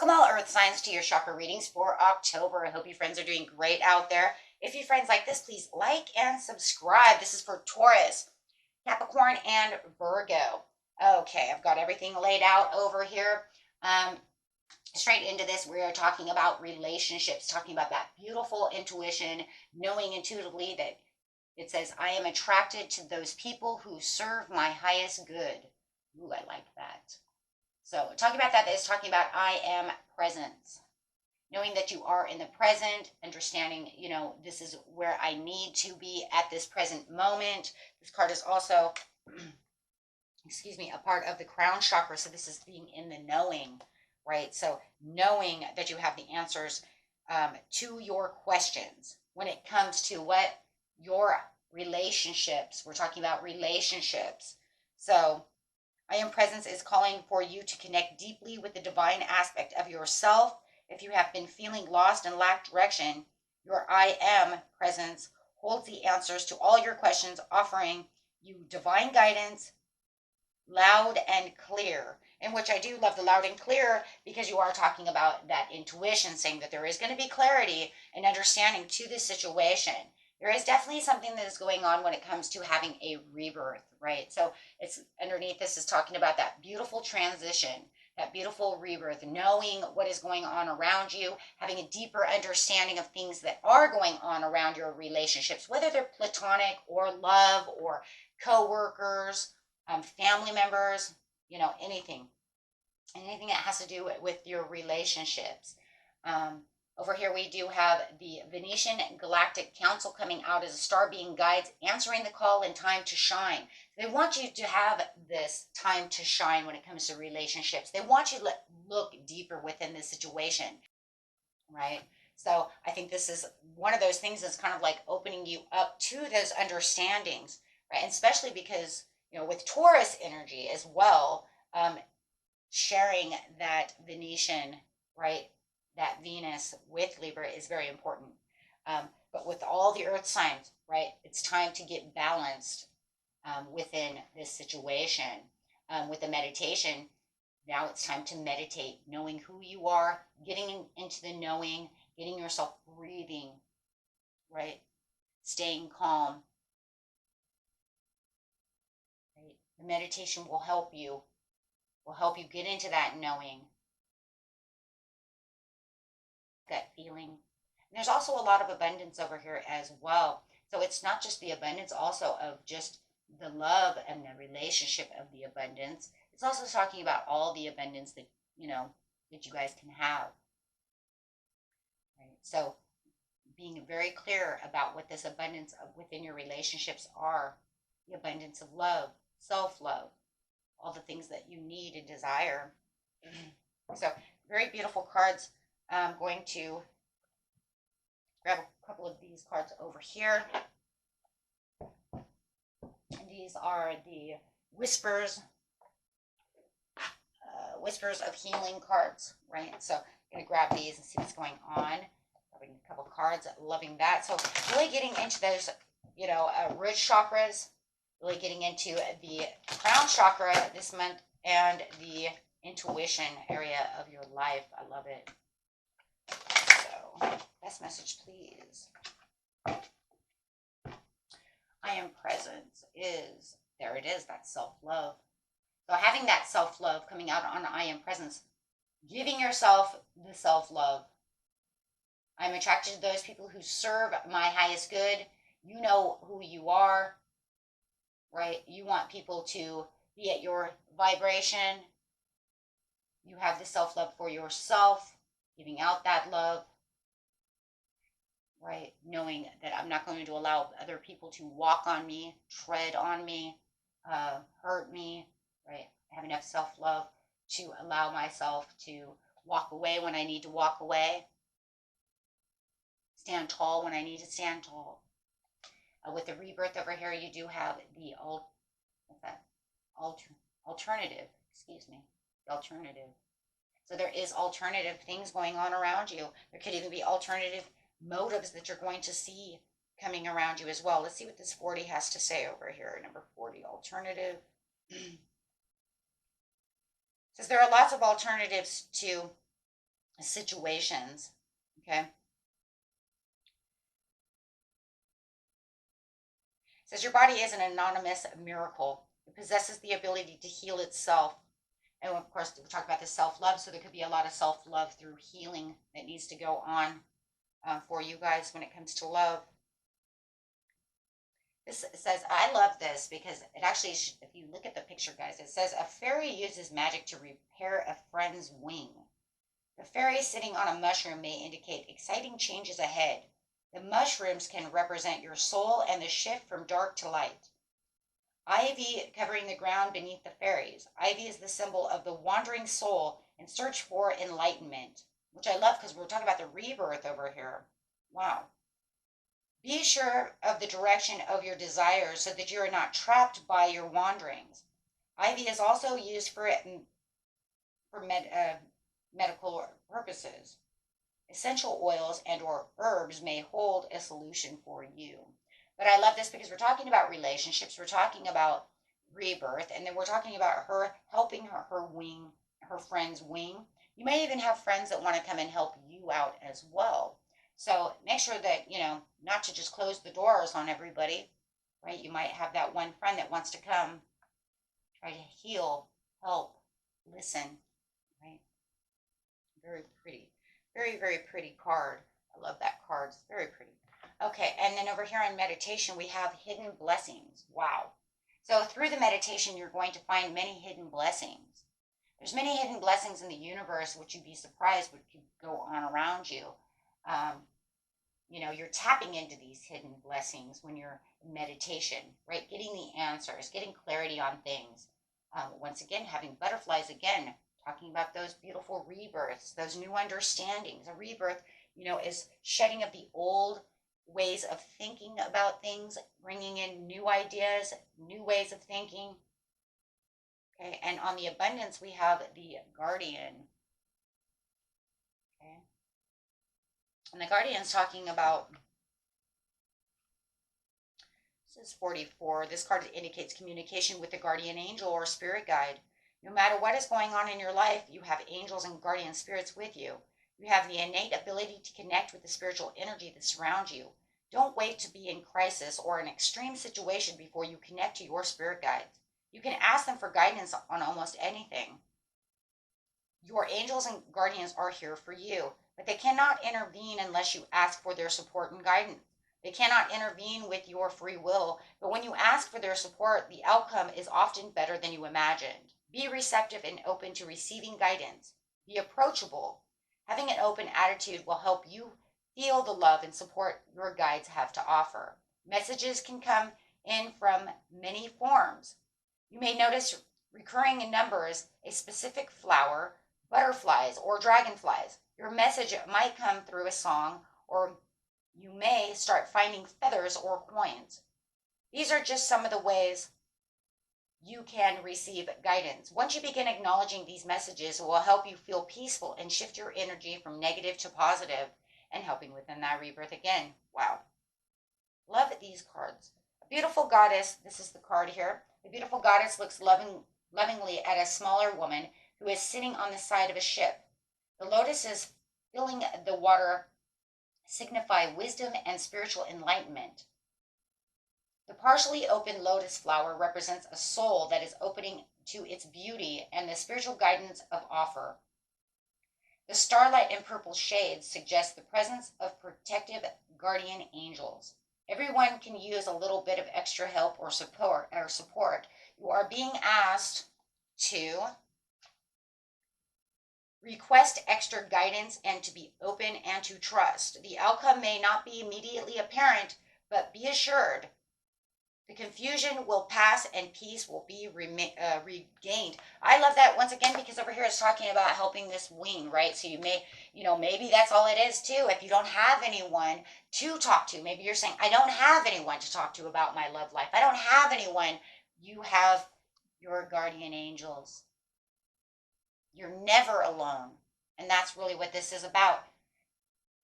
Welcome all Earth signs to your chakra readings for October. I hope you friends are doing great out there. If you friends like this, please like and subscribe. This is for Taurus, Capricorn, and Virgo. Okay, I've got everything laid out over here. Straight into this, we are talking about relationships, talking about that beautiful intuition, knowing intuitively that it says, I am attracted to those people who serve my highest good. Ooh, I like that. So talking about that is talking about I am presence. Knowing that you are in the present, understanding, this is where I need to be at this present moment. This card is also, excuse me, a part of the crown chakra. So this is being in the knowing, right? So knowing that you have the answers to your questions when it comes to what your relationships, we're talking about relationships. So I am presence is calling for you to connect deeply with the divine aspect of yourself. If you have been feeling lost and lack direction, your I am presence holds the answers to all your questions, offering you divine guidance, loud and clear. In which I do love the loud and clear, because you are talking about that intuition, saying that there is going to be clarity and understanding to this situation. There is definitely something that is going on when it comes to having a rebirth, right? So it's underneath this is talking about that beautiful transition, that beautiful rebirth, knowing what is going on around you, having a deeper understanding of things that are going on around your relationships, whether they're platonic or love or co-workers, family members, anything that has to do with your relationships. Over here, we do have the Venetian Galactic Council coming out as a star being guides, answering the call in time to shine. They want you to have this time to shine when it comes to relationships. They want you to look deeper within this situation, right? So I think this is one of those things that's kind of like opening you up to those understandings, right? And especially because, with Taurus energy as well, sharing that Venetian, right? That Venus with Libra is very important. But with all the earth signs, right, it's time to get balanced within this situation. With the meditation, now it's time to meditate, knowing who you are, getting into the knowing, getting yourself breathing, right, staying calm. Right? The meditation will help you get into that knowing, gut feeling. And there's also a lot of abundance over here as well. So it's not just the abundance also of just the love and the relationship of the abundance. It's also talking about all the abundance that, that you guys can have. Right? So being very clear about what this abundance of within your relationships are, the abundance of love, self-love, all the things that you need and desire. So very beautiful cards. I'm going to grab a couple of these cards over here. And these are the Whispers of Healing cards, right? So I'm going to grab these and see what's going on. Grabbing a couple cards, loving that. So really getting into those, root chakras, really getting into the crown chakra this month and the intuition area of your life. I love it. So, best message, please. I am present is, there it is, that self-love. So having that self-love coming out on I am presence, giving yourself the self-love. I'm attracted to those people who serve my highest good. You know who you are, right? You want people to be at your vibration. You have the self-love for yourself, giving out that love. Right? Knowing that I'm not going to allow other people to walk on me, tread on me, hurt me, right? I have enough self-love to allow myself to walk away when I need to walk away, stand tall when I need to stand tall. With the rebirth over here, you do have the alternative, the alternative. So there is alternative things going on around you. There could even be alternative motives that you're going to see coming around you as well. Let's see what this 40 has to say over here. Number 40, alternative. Says there are lots of alternatives to situations. Okay. It says your body is an anonymous miracle. It possesses the ability to heal itself. And of course, we talk about the self-love, so there could be a lot of self-love through healing that needs to go on for you guys when it comes to love. This says, I love this because it actually, if you look at the picture, guys, it says a fairy uses magic to repair a friend's wing. The fairy sitting on a mushroom may indicate exciting changes ahead. The mushrooms can represent your soul and the shift from dark to light. Ivy covering the ground beneath the fairies. Ivy is the symbol of the wandering soul in search for enlightenment, which I love because we're talking about the rebirth over here. Wow. Be sure of the direction of your desires so that you are not trapped by your wanderings. Ivy is also used for medical purposes. Essential oils and or herbs may hold a solution for you. But I love this because we're talking about relationships, we're talking about rebirth, and then we're talking about her helping her wing, her friend's wing. You may even have friends that want to come and help you out as well. So make sure that, not to just close the doors on everybody, right? You might have that one friend that wants to come, try to heal, help, listen, right? Very pretty. Very, very pretty card. I love that card. It's very pretty. Okay, and then over here on meditation, we have hidden blessings. Wow. So through the meditation, you're going to find many hidden blessings. There's many hidden blessings in the universe, which you'd be surprised what could go on around you. You're tapping into these hidden blessings when you're in meditation, right? Getting the answers, getting clarity on things. Once again, having butterflies again, talking about those beautiful rebirths, those new understandings. A rebirth, is shedding of the old ways of thinking about things, bringing in new ideas, new ways of thinking. Okay, and on the abundance, we have the guardian. Okay, and the guardian's talking about, this is 44. This card indicates communication with the guardian angel or spirit guide. No matter what is going on in your life, you have angels and guardian spirits with you. You have the innate ability to connect with the spiritual energy that surrounds you. Don't wait to be in crisis or an extreme situation before you connect to your spirit guides. You can ask them for guidance on almost anything. Your angels and guardians are here for you, but they cannot intervene unless you ask for their support and guidance. They cannot intervene with your free will, but when you ask for their support, the outcome is often better than you imagined. Be receptive and open to receiving guidance. Be approachable. Having an open attitude will help you feel the love and support your guides have to offer. Messages can come in from many forms. You may notice recurring in numbers a specific flower, butterflies, or dragonflies. Your message might come through a song, or you may start finding feathers or coins. These are just some of the ways you can receive guidance. Once you begin acknowledging these messages, it will help you feel peaceful and shift your energy from negative to positive and helping within that rebirth again. Wow. Love these cards. A beautiful goddess, this is the card here. The beautiful goddess looks lovingly at a smaller woman who is sitting on the side of a ship. The lotuses filling the water signify wisdom and spiritual enlightenment. The partially open lotus flower represents a soul that is opening to its beauty and the spiritual guidance of offer. The starlight and purple shades suggest the presence of protective guardian angels. Everyone can use a little bit of extra help or support. You are being asked to request extra guidance and to be open and to trust. The outcome may not be immediately apparent, but be assured the confusion will pass and peace will be regained. I love that once again because over here it's talking about helping this wing, right? So you may, maybe that's all it is too. If you don't have anyone to talk to, maybe you're saying, I don't have anyone to talk to about my love life. I don't have anyone. You have your guardian angels. You're never alone. And that's really what this is about,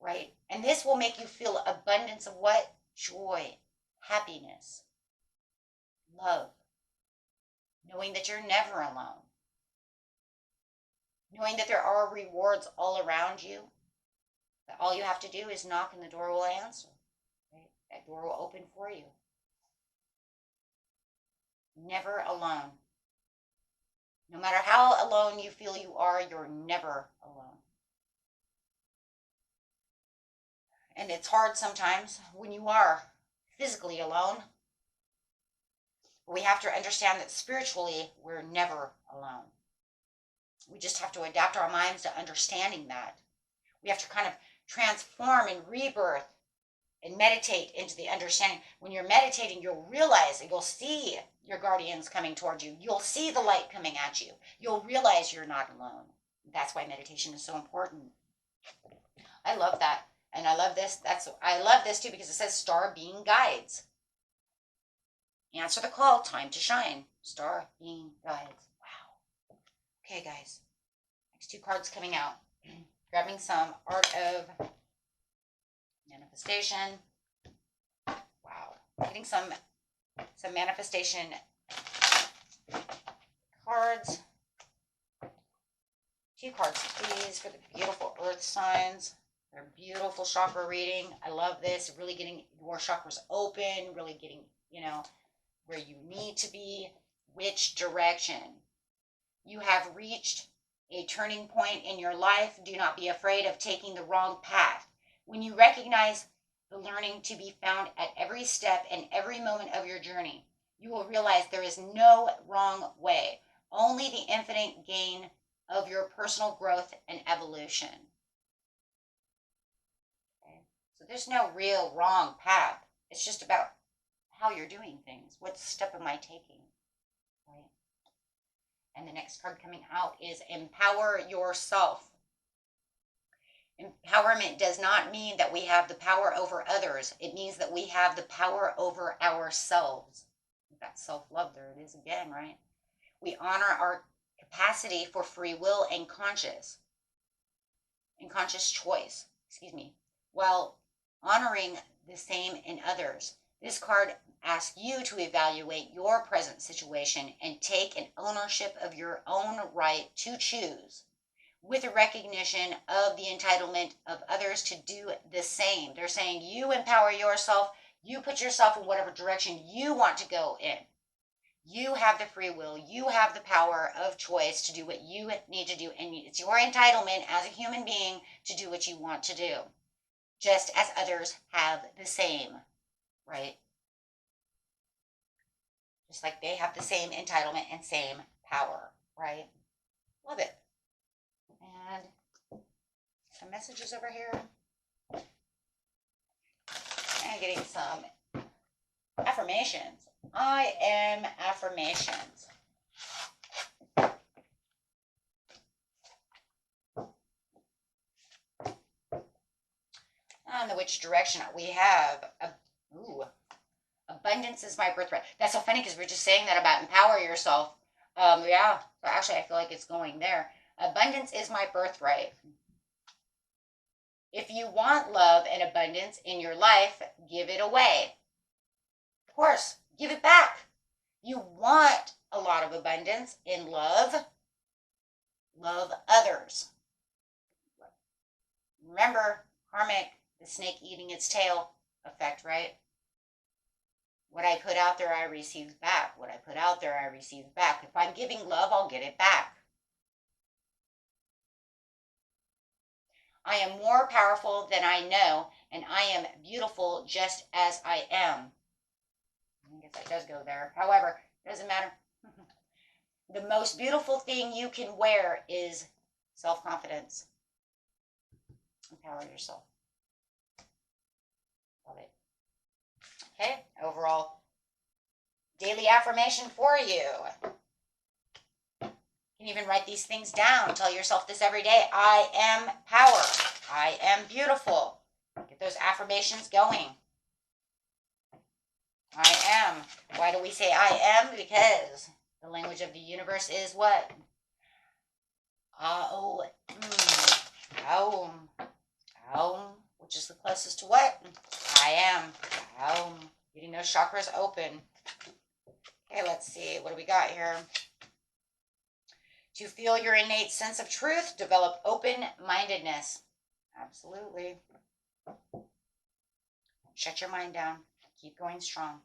right? And this will make you feel abundance of what? Joy, happiness, love, knowing that you're never alone. Knowing that there are rewards all around you, that all you have to do is knock and the door will answer. Right? That door will open for you. Never alone. No matter how alone you feel you are, you're never alone. And it's hard sometimes when you are physically alone. But we have to understand that spiritually, we're never alone. We just have to adapt our minds to understanding that. We have to kind of transform and rebirth and meditate into the understanding. When you're meditating, you'll realize and you'll see your guardians coming towards you. You'll see the light coming at you. You'll realize you're not alone. That's why meditation is so important. I love that. And I love this. I love this too because it says star being guides. Answer the call, time to shine. Star being guides. Wow. Okay, guys. Next two cards coming out. Grabbing some Art of Manifestation. Wow. Getting some manifestation cards. 2 cards, please, for the beautiful earth signs. Their beautiful chakra reading. I love this. Really getting your chakras open. Really getting, where you need to be. Which direction? You have reached a turning point in your life. Do not be afraid of taking the wrong path. When you recognize the learning to be found at every step and every moment of your journey, you will realize there is no wrong way, only the infinite gain of your personal growth and evolution. Okay? So there's no real wrong path. It's just about how you're doing things. What step am I taking? Right? And the next card coming out is Empower Yourself. Empowerment does not mean that we have the power over others. It means that we have the power over ourselves. That self-love, there it is again, right? We honor our capacity for free will and conscious choice, while honoring the same in others. This card asks you to evaluate your present situation and take an ownership of your own right to choose, with a recognition of the entitlement of others to do the same. They're saying you empower yourself, you put yourself in whatever direction you want to go in. You have the free will, you have the power of choice to do what you need to do, and it's your entitlement as a human being to do what you want to do, just as others have the same, right? Just like they have the same entitlement and same power, right? Love it. And some messages over here. And getting some affirmations. I am affirmations. On the which direction we have abundance is my birthright. That's so funny because we're just saying that about empower yourself. Yeah, so actually I feel like it's going there. Abundance is my birthright. If you want love and abundance in your life, give it away. Of course, give it back. You want a lot of abundance in love. Love others. Remember, karmic, the snake eating its tail effect, right? What I put out there, I receive back. What I put out there, I receive back. If I'm giving love, I'll get it back. I am more powerful than I know, and I am beautiful just as I am. I guess that does go there. However, it doesn't matter. The most beautiful thing you can wear is self-confidence. Empower yourself. Love it. Okay, overall daily affirmation for you. You can even write these things down. Tell yourself this every day. I am power. I am beautiful. Get those affirmations going. I am. Why do we say I am? Because the language of the universe is what? Which is the closest to what? I am. Getting those chakras open. Okay, let's see. What do we got here? To feel your innate sense of truth, develop open-mindedness. Absolutely. Shut your mind down. Keep going strong.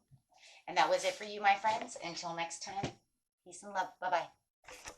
And that was it for you, my friends. Until next time, peace and love. Bye-bye.